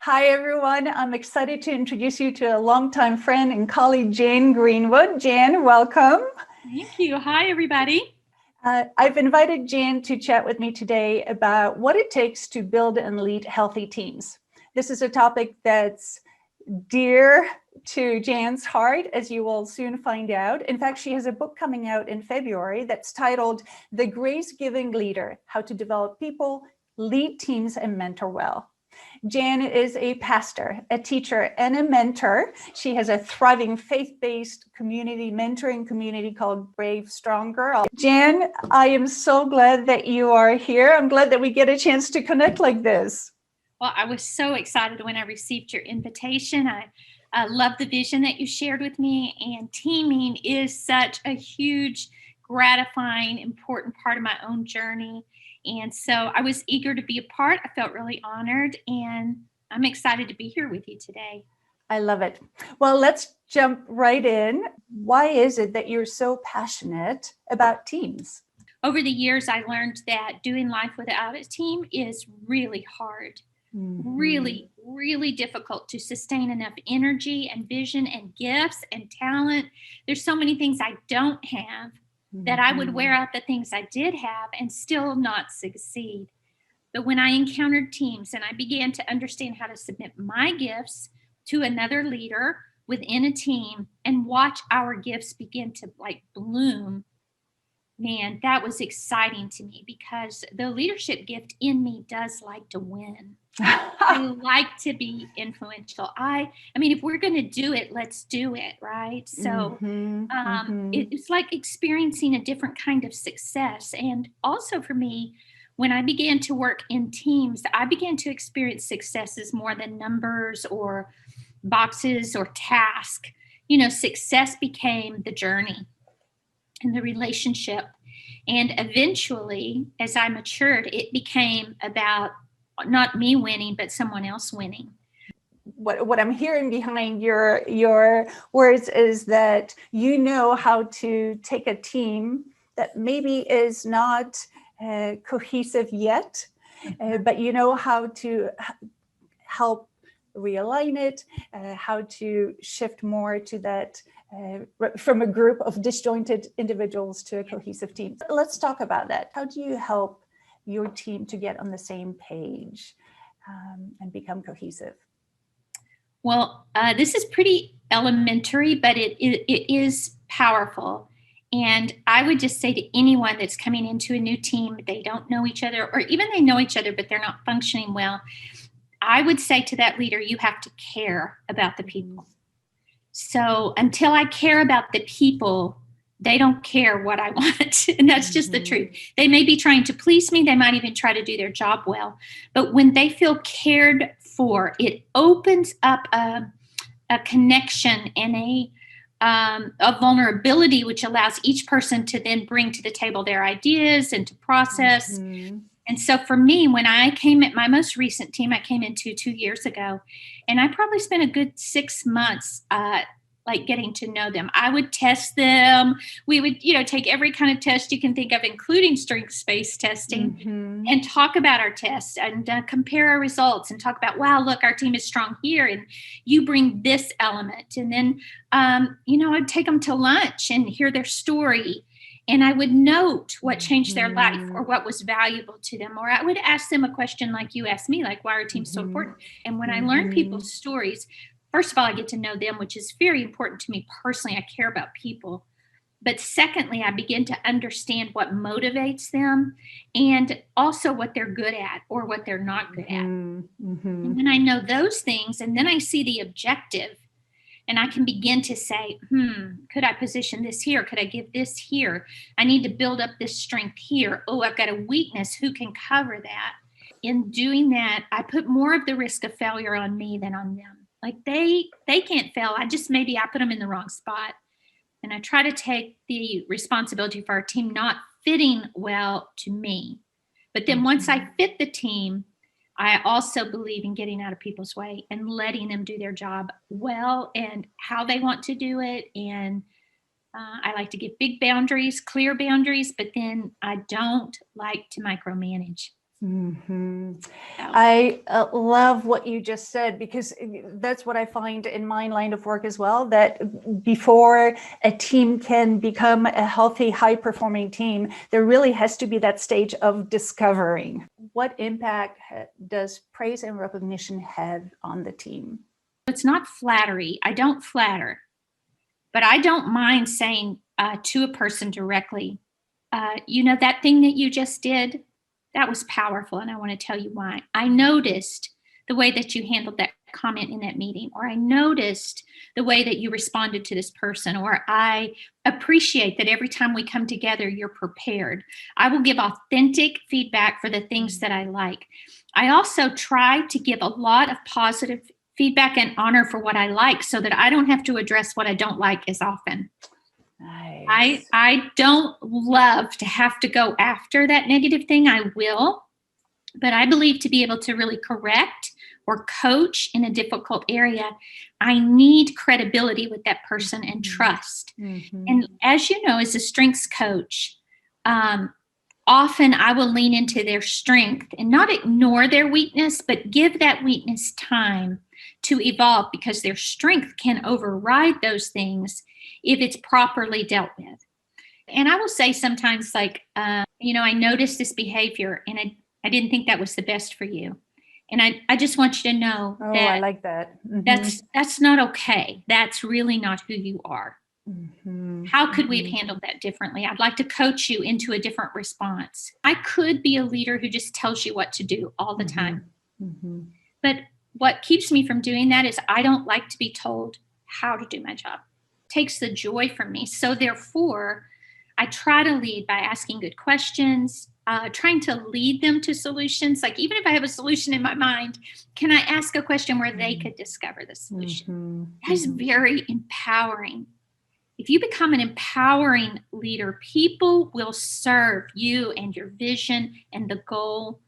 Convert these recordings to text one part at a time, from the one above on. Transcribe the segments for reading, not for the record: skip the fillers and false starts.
Hi, everyone. I'm excited to introduce you to a longtime friend and colleague, Jane Greenwood. Jan, welcome. Thank you. Hi, everybody. I've invited Jan to chat with me today about what it takes to build and lead healthy teams. This is a topic that's dear to Jan's heart, as you will soon find out. In fact, she has a book coming out in February that's titled The Grace-Giving Leader: How to Develop People, Lead Teams, and Mentor Well. Jan is a pastor, a teacher, and a mentor. She has a thriving faith-based community, mentoring community called Brave Strong Girl. Jan, I am so glad that you are here. I'm glad that we get a chance to connect like this. Well, I was so excited when I received your invitation. I love the vision that you shared with me, and teaming is such a huge, gratifying, important part of my own journey. And so I was eager to be a part. I felt really honored, and I'm excited to be here with you today. I love it. Well, let's jump right in. Why is it that you're so passionate about teams? Over the years, I learned that doing life without a team is really hard. Really, really difficult to sustain enough energy and vision and gifts and talent. There's so many things I don't have that I would wear out the things I did have and still not succeed. But when I encountered teams and I began to understand how to submit my gifts to another leader within a team and watch our gifts begin to bloom, man, that was exciting to me because the leadership gift in me does like to win. I like to be influential. I mean, if we're going to do it, let's do it, right? So it's like experiencing a different kind of success. And also for me, when I began to work in teams, I began to experience successes more than numbers or boxes or task. You know, success became the journey and the relationship. And eventually, as I matured, it became about not me winning, but someone else winning. What I'm hearing behind your words is that you know how to take a team that maybe is not cohesive yet, but you know how to help realign it, how to shift more to that from a group of disjointed individuals to a cohesive team. Let's talk about that. How do you help your team to get on the same page and become cohesive? Well, this is pretty elementary, but it is powerful. And I would just say to anyone that's coming into a new team, they don't know each other, or even they know each other, but they're not functioning well. I would say to that leader, you have to care about the people. So until I care about the people, they don't care what I want. And that's just the truth. They may be trying to please me. They might even try to do their job well. But when they feel cared for, it opens up a connection and a vulnerability, which allows each person to then bring to the table their ideas and to process. And so for me, when I came at my most recent team, I came into 2 years ago, and I probably spent a good 6 months getting to know them. I would test them. We would, take every kind of test you can think of, including strengths-based testing, and talk about our tests and compare our results and talk about, wow, look, our team is strong here, and you bring this element. And then, I'd take them to lunch and hear their story. And I would note what changed their life or what was valuable to them. Or I would ask them a question like you asked me, like, why are teams so important? And when I learn people's stories, first of all, I get to know them, which is very important to me personally. I care about people. But secondly, I begin to understand what motivates them and also what they're good at or what they're not good at. And then I know those things, and then I see the objective. And I can begin to say, could I position this here? Could I give this here? I need to build up this strength here. Oh, I've got a weakness. Who can cover that? In doing that, I put more of the risk of failure on me than on them. Like they can't fail. Maybe I put them in the wrong spot. And I try to take the responsibility for our team not fitting well to me. But then once I fit the team, I also believe in getting out of people's way and letting them do their job well and how they want to do it. And I like to give big boundaries, clear boundaries, but then I don't like to micromanage. Mhm. So, I love what you just said, because that's what I find in my line of work as well, that before a team can become a healthy, high-performing team, there really has to be that stage of discovering. What impact does praise and recognition have on the team? it's not flattery. I don't flatter, but I don't mind saying to a person directly, that thing that you just did, that was powerful. And I want to tell you why. I noticed the way that you handled that comment in that meeting, or I noticed the way that you responded to this person, or I appreciate that every time we come together, you're prepared. I will give authentic feedback for the things that I like. I also try to give a lot of positive feedback and honor for what I like, so that I don't have to address what I don't like as often. Nice. I don't love to have to go after that negative thing. I will, but I believe to be able to really correct or coach in a difficult area, I need credibility with that person and trust. Mhm. And as you know, as a strengths coach, often I will lean into their strength and not ignore their weakness, but give that weakness time to evolve, because their strength can override those things if it's properly dealt with. And I will say sometimes, like, I noticed this behavior and I didn't think that was the best for you. And I just want you to know Oh, that I like that. Mhm. that's not okay. That's really not who you are. Mhm. How could we have Mhm. handled that differently? I'd like to coach you into a different response. I could be a leader who just tells you what to do all the time. Mhm. But what keeps me from doing that is I don't like to be told how to do my job. It takes the joy from me. So therefore, I try to lead by asking good questions, trying to lead them to solutions. Like, even if I have a solution in my mind, can I ask a question where they could discover the solution? Mhm. That is Mhm. very empowering. If you become an empowering leader, people will serve you and your vision and the goal.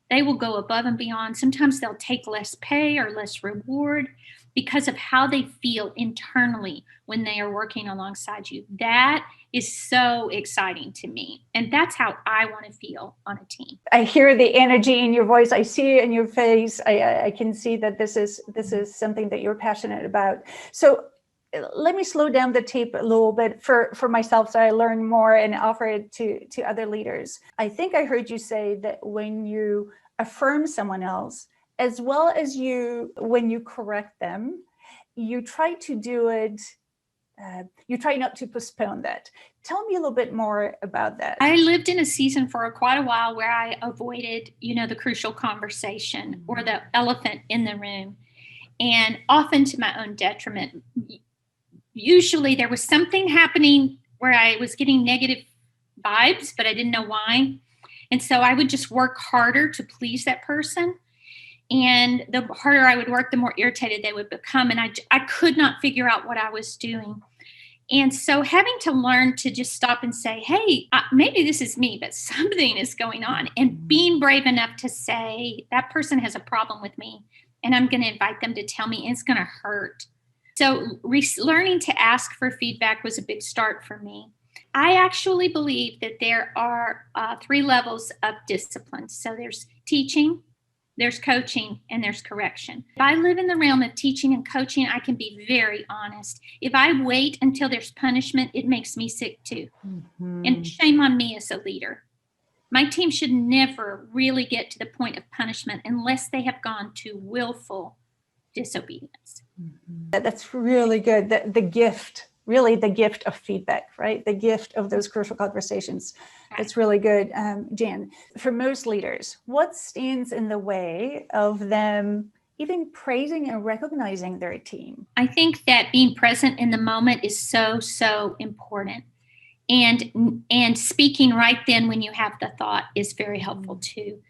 They will go above and beyond. Sometimes they'll take less pay or less reward because of how they feel internally when they are working alongside you. That is so exciting to me. And that's how I want to feel on a team. I hear the energy in your voice. I see it in your face. I can see that this is something that you're passionate about. So let me slow down the tape a little bit for myself, so I learn more and offer it to other leaders. I think I heard you say that when you affirm someone else, as well as when you correct them, you try to do it. You try not to postpone that. Tell me a little bit more about that. I lived in a season for quite a while where I avoided, the crucial conversation or the elephant in the room, and often to my own detriment. Usually there was something happening where I was getting negative vibes, but I didn't know why. And so I would just work harder to please that person. And the harder I would work, the more irritated they would become. And I could not figure out what I was doing. And so having to learn to just stop and say, hey, maybe this is me, but something is going on. And being brave enough to say, that person has a problem with me, and I'm going to invite them to tell me, and it's going to hurt. So learning to ask for feedback was a big start for me. I actually believe that there are 3 levels of discipline. So there's teaching, there's coaching, and there's correction. If I live in the realm of teaching and coaching, I can be very honest. If I wait until there's punishment, it makes me sick too. And shame on me as a leader. My team should never really get to the point of punishment unless they have gone to willful disobedience. That's really good. The gift, really the gift of feedback, right? The gift of those crucial conversations. That's really good. Jan, for most leaders, what stands in the way of them even praising and recognizing their team? I think that being present in the moment is so, so important. And speaking right then when you have the thought is very helpful too.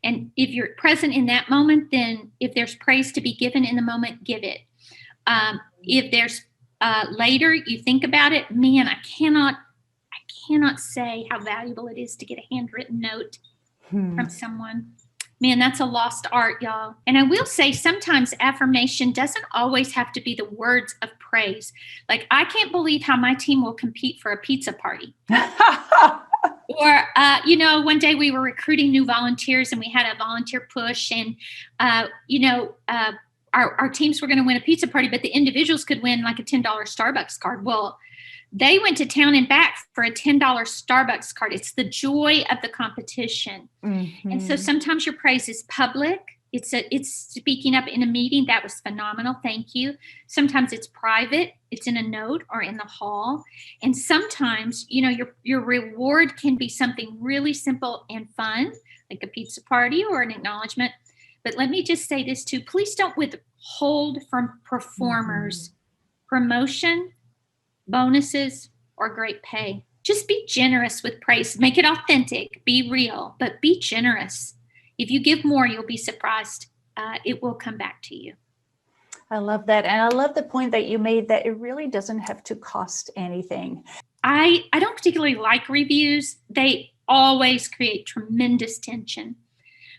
And if you're present in that moment, then if there's praise to be given in the moment, give it. If there's later you think about it, man, I cannot say how valuable it is to get a handwritten note from someone. Man, that's a lost art, y'all. And I will say sometimes affirmation doesn't always have to be the words of praise. Like, I can't believe how my team will compete for a pizza party Or, one day we were recruiting new volunteers and we had a volunteer push and, our teams were going to win a pizza party, but the individuals could win like a $10 Starbucks card. Well, they went to town and back for a $10 Starbucks card. It's the joy of the competition. Mm-hmm. And so sometimes your praise is public. It's speaking up in a meeting. That was phenomenal. Thank you. Sometimes it's private. It's in a note or in the hall. And sometimes, your reward can be something really simple and fun, like a pizza party or an acknowledgement. But let me just say this too. Please don't withhold from performers promotion, bonuses, or great pay. Just be generous with praise. Make it authentic. Be real, but be generous. If you give more, you'll be surprised. It will come back to you. I love that. And I love the point that you made that it really doesn't have to cost anything. I don't particularly like reviews. They always create tremendous tension.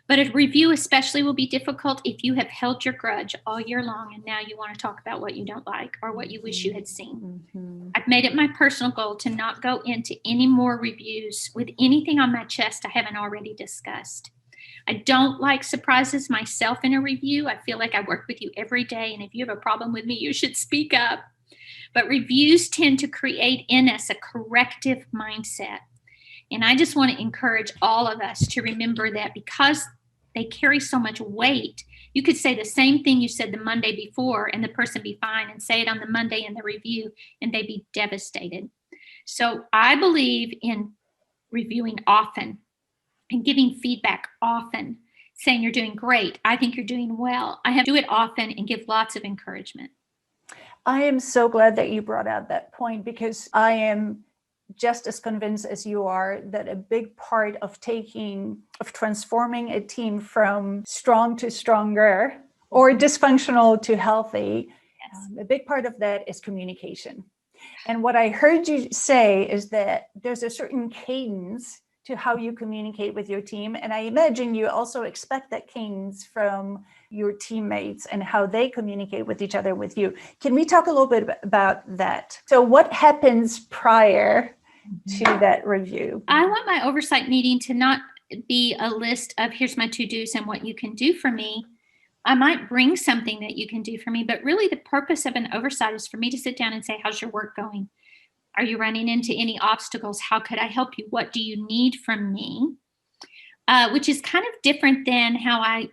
But a review especially will be difficult if you have held your grudge all year long and now you want to talk about what you don't like or what you wish you had seen. Mm-hmm. I've made it my personal goal to not go into any more reviews with anything on my chest I haven't already discussed. I don't like surprises myself in a review. I feel like I work with you every day, and if you have a problem with me, you should speak up. But reviews tend to create in us a corrective mindset. And I just want to encourage all of us to remember that because they carry so much weight, you could say the same thing you said the Monday before and the person be fine, and say it on the Monday in the review and they'd be devastated. So I believe in reviewing often and giving feedback often, saying you're doing great. I think you're doing well. I have to do it often and give lots of encouragement. I am so glad that you brought out that point, because I am just as convinced as you are that a big part of transforming a team from strong to stronger or dysfunctional to healthy, a big part of that is communication. And what I heard you say is that there's a certain cadence to how you communicate with your team. And I imagine you also expect that cadence from your teammates and how they communicate with each other with you. Can we talk a little bit about that? So what happens prior to that review? I want my oversight meeting to not be a list of here's my to-dos and what you can do for me. I might bring something that you can do for me, but really the purpose of an oversight is for me to sit down and say, how's your work going? Are you running into any obstacles? How could I help you? What do you need from me? Which is kind of different than how I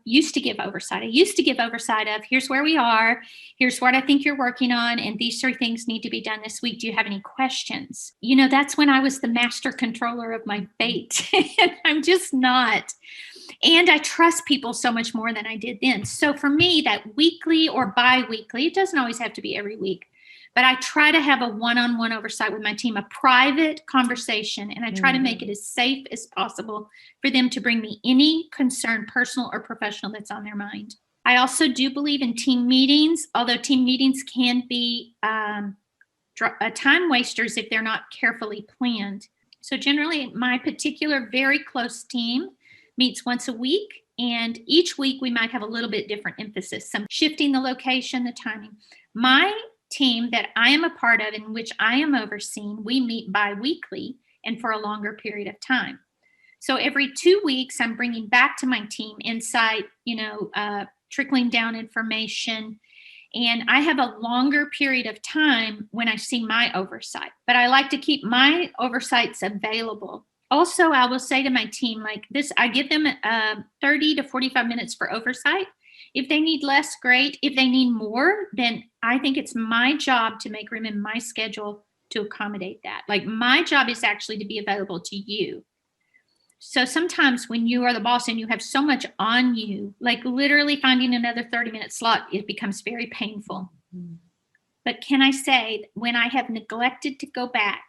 used to give oversight. I used to give oversight of here's where we are, here's what I think you're working on, and these 3 things need to be done this week. Do you have any questions? That's when I was the master controller of my fate. And I'm just not. And I trust people so much more than I did then. So for me, that weekly or bi-weekly, it doesn't always have to be every week, but I try to have a one-on-one oversight with my team, a private conversation, and I try to make it as safe as possible for them to bring me any concern, personal or professional, that's on their mind. I also do believe in team meetings, although team meetings can be time wasters if they're not carefully planned. So generally, my particular very close team meets once a week, and each week we might have a little bit different emphasis, some shifting the location, the timing. My team that I am a part of, in which I am overseeing, we meet bi-weekly and for a longer period of time. So every 2 weeks, I'm bringing back to my team insight, trickling down information. And I have a longer period of time when I see my oversight, but I like to keep my oversights available. Also, I will say to my team like this, I give them 30 to 45 minutes for oversight. If they need less, great. If they need more, then I think it's my job to make room in my schedule to accommodate that. Like, my job is actually to be available to you. So sometimes when you are the boss and you have so much on you, like literally finding another 30-minute slot, it becomes very painful. Mm-hmm. But can I say, when I have neglected to go back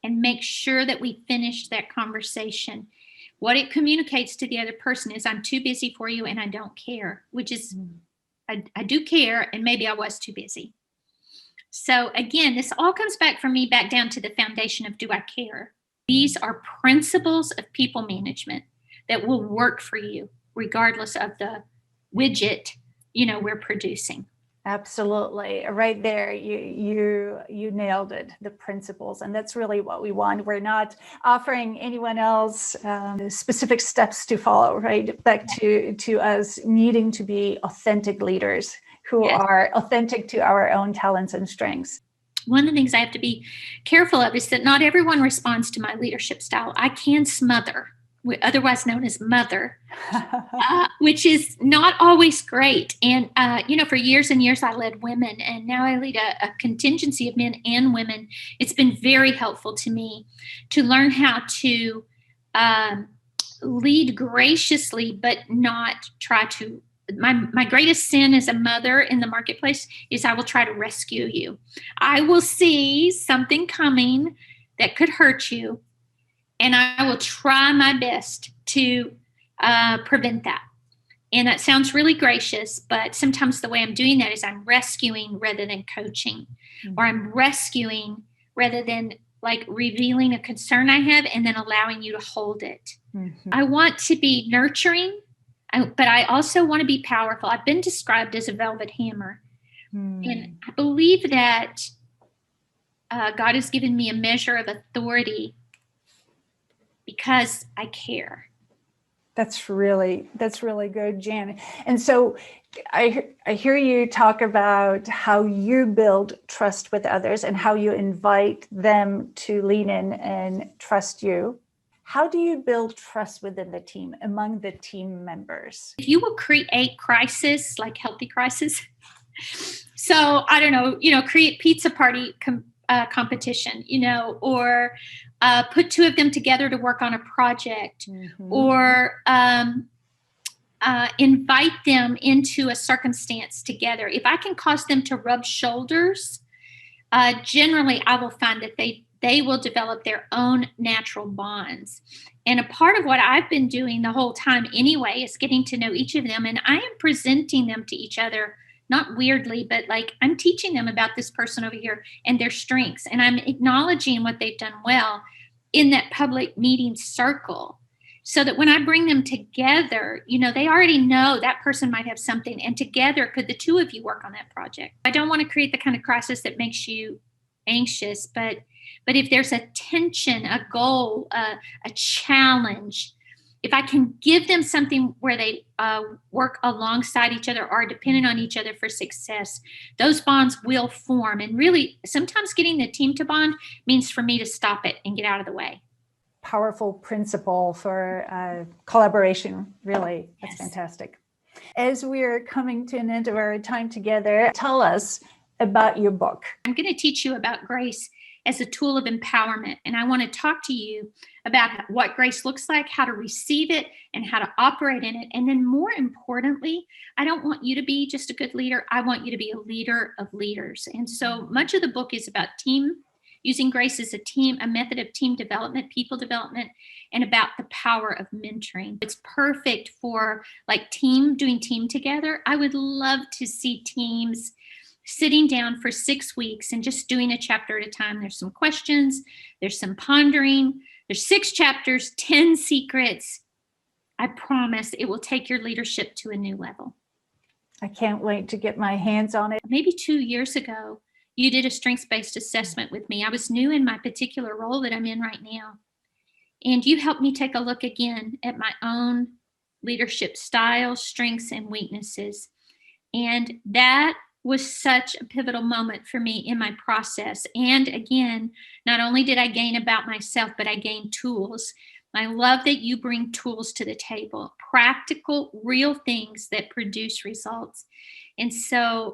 and make sure that we finished that conversation, what it communicates to the other person is I'm too busy for you and I don't care, which is, I do care, and maybe I was too busy. So again, this all comes back for me back down to the foundation of do I care? These are principles of people management that will work for you regardless of the widget, we're producing. Absolutely. Right there, you nailed it, the principles. And that's really what we want. We're not offering anyone else specific steps to follow, right? Back to us needing to be authentic leaders who Yes. are authentic to our own talents and strengths. One of the things I have to be careful of is that not everyone responds to my leadership style. I can smother, otherwise known as mother, which is not always great. And, for years and years, I led women, and now I lead a contingency of men and women. It's been very helpful to me to learn how to lead graciously, but not try to. My greatest sin as a mother in the marketplace is I will try to rescue you. I will see something coming that could hurt you, and I will try my best to prevent that. And that sounds really gracious, but sometimes the way I'm doing that is I'm rescuing rather than coaching, or I'm rescuing rather than like revealing a concern I have and then allowing you to hold it. Mm-hmm. I want to be nurturing, but I also want to be powerful. I've been described as a velvet hammer. And I believe that God has given me a measure of authority because I care. That's really good, Jan. And so I hear you talk about how you build trust with others and how you invite them to lean in and trust you. How do you build trust within the team, among the team members? If you will create crisis, like healthy crisis. So I don't know, create pizza party competition, or put two of them together to work on a project, or invite them into a circumstance together. If I can cause them to rub shoulders, generally I will find that they will develop their own natural bonds. And a part of what I've been doing the whole time anyway is getting to know each of them. And I am presenting them to each other, not weirdly, but like I'm teaching them about this person over here and their strengths. And I'm acknowledging what they've done well in that public meeting circle, so that when I bring them together, they already know that person might have something. And together, could the two of you work on that project? I don't want to create the kind of crisis that makes you anxious, but if there's a tension, a goal, a challenge, if I can give them something where they work alongside each other or are dependent on each other for success, those bonds will form. And really, sometimes getting the team to bond means for me to stop it and get out of the way. Powerful principle for collaboration, really. That's fantastic. As we're coming to an end of our time together, tell us about your book. I'm going to teach you about grace as a tool of empowerment. And I want to talk to you about what grace looks like, how to receive it, and how to operate in it. And then more importantly, I don't want you to be just a good leader. I want you to be a leader of leaders. And so much of the book is about using grace as a method of team development, people development, and about the power of mentoring. It's perfect for doing team together. I would love to see teams sitting down for 6 weeks and just doing a chapter at a time. There's some questions, there's some pondering, there's 6 chapters, 10 secrets. I promise it will take your leadership to a new level. I can't wait to get my hands on it. Maybe 2 years ago, you did a strengths-based assessment with me. I was new in my particular role that I'm in right now. And you helped me take a look again at my own leadership style, strengths, and weaknesses. And that was such a pivotal moment for me in my process. And again, not only did I gain about myself, but I gained tools. I love that you bring tools to the table, practical, real things that produce results. And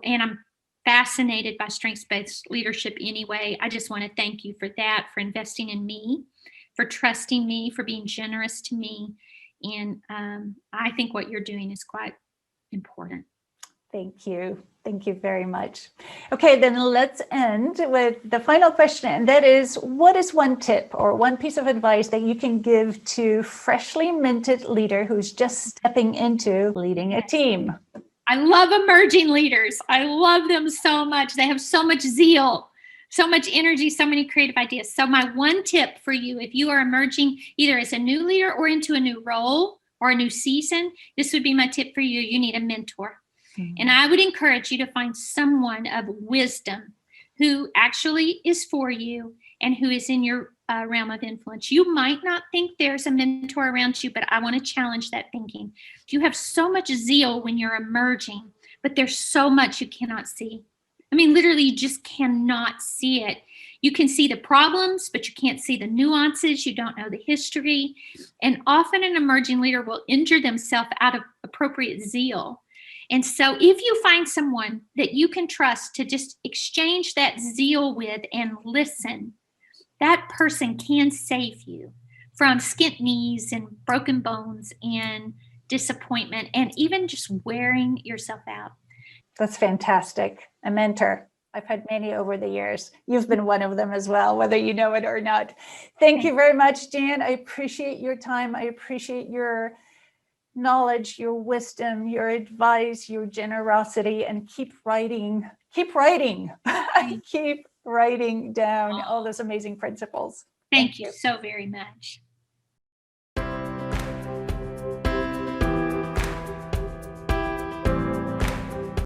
I'm fascinated by strengths-based leadership anyway. I just want to thank you for that, for investing in me, for trusting me, for being generous to me. And I think what you're doing is quite important. Thank you. Thank you very much. Okay, then let's end with the final question. And that is, what is one tip or one piece of advice that you can give to freshly minted leader who's just stepping into leading a team? I love emerging leaders. I love them so much. They have so much zeal, so much energy, so many creative ideas. So my one tip for you, if you are emerging either as a new leader or into a new role or a new season, this would be my tip for you. You need a mentor. And I would encourage you to find someone of wisdom who actually is for you and who is in your realm of influence. You might not think there's a mentor around you, but I want to challenge that thinking. You have so much zeal when you're emerging, but there's so much you cannot see. I mean, literally, you just cannot see it. You can see the problems, but you can't see the nuances. You don't know the history. And often an emerging leader will injure themselves out of appropriate zeal. And so if you find someone that you can trust to just exchange that zeal with and listen, that person can save you from skint knees and broken bones and disappointment and even just wearing yourself out. That's fantastic. A mentor. I've had many over the years. You've been one of them as well, whether you know it or not. Thank you very much, Jan. I appreciate your time. I appreciate your knowledge, your wisdom, your advice, your generosity, and keep writing, keep writing down all those amazing principles. Thank you so very much.